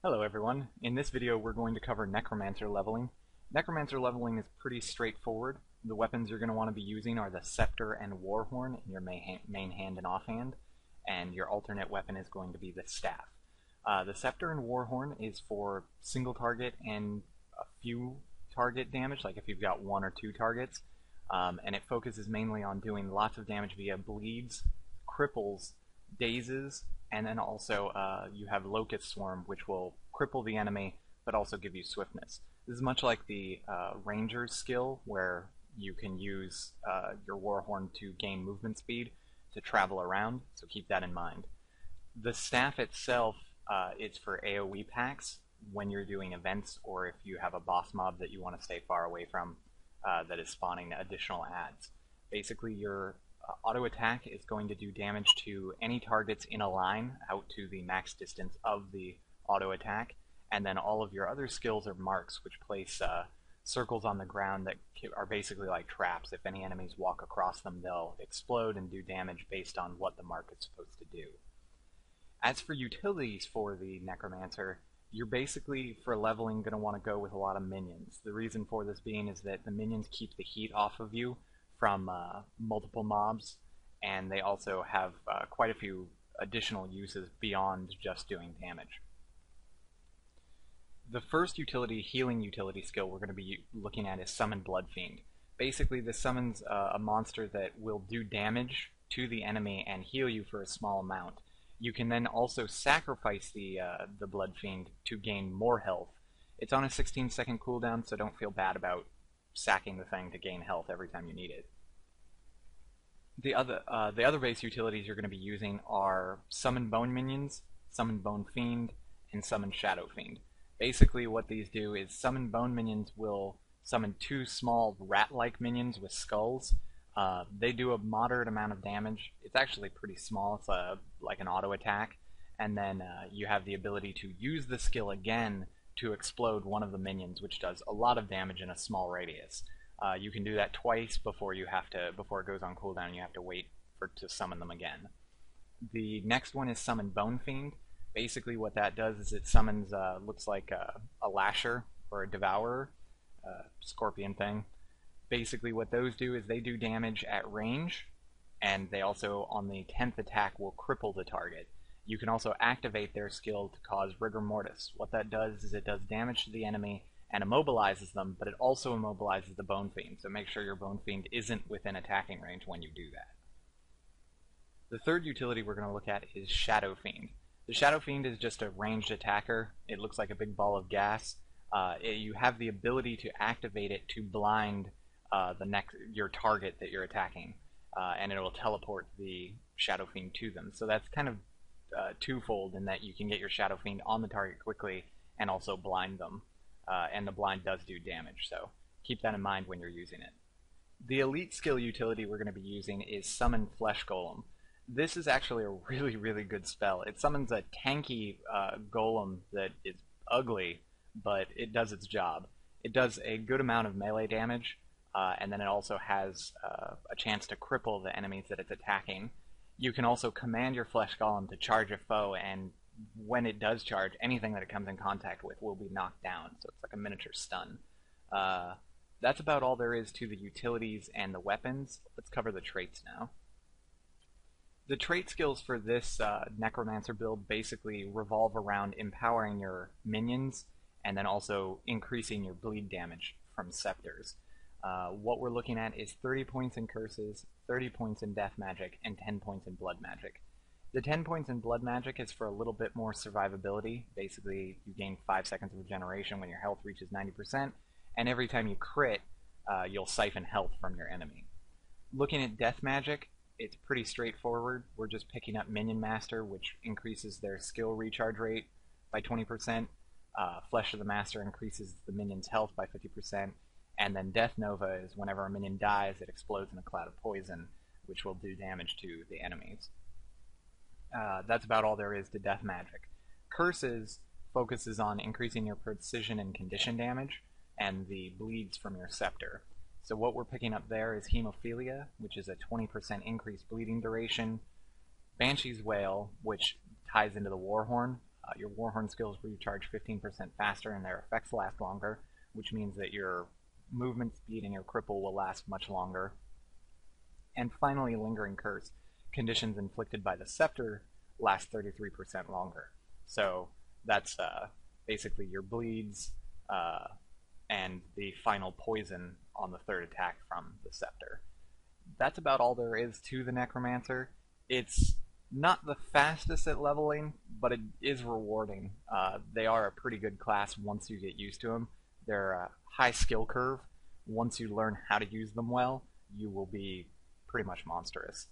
Hello everyone. In this video we're going to cover Necromancer leveling. Necromancer leveling is pretty straightforward. The weapons you're going to want to be using are the Scepter and Warhorn in your main hand and offhand, and your alternate weapon is going to be the Staff. The Scepter and Warhorn is for single target and a few target damage, like if you've got one or two targets, and it focuses mainly on doing lots of damage via bleeds, cripples, dazes, and then also you have Locust Swarm, which will cripple the enemy, but also give you swiftness. This is much like the Ranger's skill, where you can use your Warhorn to gain movement speed to travel around, so keep that in mind. The Staff itself is for AoE packs when you're doing events, or if you have a boss mob that you want to stay far away from that is spawning additional adds. Basically, your auto attack is going to do damage to any targets in a line out to the max distance of the auto attack, and then all of your other skills are marks, which place circles on the ground that are basically like traps. If any enemies walk across them, they'll explode and do damage based on what the mark is supposed to do. As for utilities for the Necromancer, you're basically, for leveling, going to want to go with a lot of minions. The reason for this being is that the minions keep the heat off of you from multiple mobs, and they also have quite a few additional uses beyond just doing damage. The first utility, healing utility skill we're going to be looking at is Summon Blood Fiend. Basically, this summons a monster that will do damage to the enemy and heal you for a small amount. You can then also sacrifice the Blood Fiend to gain more health. It's on a 16-second cooldown, so don't feel bad about sacking the thing to gain health every time you need it. The other base utilities you're going to be using are Summon Bone Minions, Summon Bone Fiend, and Summon Shadow Fiend. Basically what these do is Summon Bone Minions will summon two small rat-like minions with skulls. They do a moderate amount of damage. It's actually pretty small. It's like an auto attack. And then you have the ability to use the skill again to explode one of the minions, which does a lot of damage in a small radius. You can do that twice before it goes on cooldown. You have to wait to summon them again. The next one is Summon Bone Fiend. Basically what that does is it summons, looks like a Lasher or a Devourer, scorpion thing. Basically what those do is they do damage at range, and they also, on the 10th attack, will cripple the target. You can also activate their skill to cause Rigor Mortis. What that does is it does damage to the enemy and immobilizes them, but it also immobilizes the Bone Fiend, so make sure your Bone Fiend isn't within attacking range when you do that. The third utility we're going to look at is Shadow Fiend. The Shadow Fiend is just a ranged attacker. It looks like a big ball of gas. You have the ability to activate it to blind your target that you're attacking, and it will teleport the Shadow Fiend to them. So that's kind of twofold in that you can get your Shadow Fiend on the target quickly and also blind them. And the blind does do damage, so keep that in mind when you're using it. The elite skill utility we're going to be using is Summon Flesh Golem. This is actually a really, really good spell. It summons a tanky golem that is ugly, but it does its job. It does a good amount of melee damage, and then it also has a chance to cripple the enemies that it's attacking. You can also command your Flesh Golem to charge a foe, and when it does charge, anything that it comes in contact with will be knocked down, so it's like a miniature stun. That's about all there is to the utilities and the weapons. Let's cover the traits now. The trait skills for this Necromancer build basically revolve around empowering your minions and then also increasing your bleed damage from scepters. What we're looking at is 30 points in curses, 30 points in death magic, and 10 points in blood magic. The 10 points in blood magic is for a little bit more survivability. Basically, you gain 5 seconds of regeneration when your health reaches 90%, and every time you crit, you'll siphon health from your enemy. Looking at death magic, it's pretty straightforward. We're just picking up Minion Master, which increases their skill recharge rate by 20%. Flesh of the Master increases the minion's health by 50%. And then Death Nova is whenever a minion dies, it explodes in a cloud of poison, which will do damage to the enemies. That's about all there is to death magic. Curses focuses on increasing your precision and condition damage, and the bleeds from your scepter. So what we're picking up there is Hemophilia, which is a 20% increased bleeding duration, Banshee's Wail, which ties into the Warhorn. Your Warhorn skills recharge 15% faster and their effects last longer, which means that your movement speed and your cripple will last much longer. And finally, Lingering Curse. Conditions inflicted by the Scepter last 33% longer. So that's basically your bleeds and the final poison on the third attack from the Scepter. That's about all there is to the Necromancer. It's not the fastest at leveling, but it is rewarding. They are a pretty good class once you get used to them. They're a high skill curve. Once you learn how to use them well, you will be pretty much monstrous.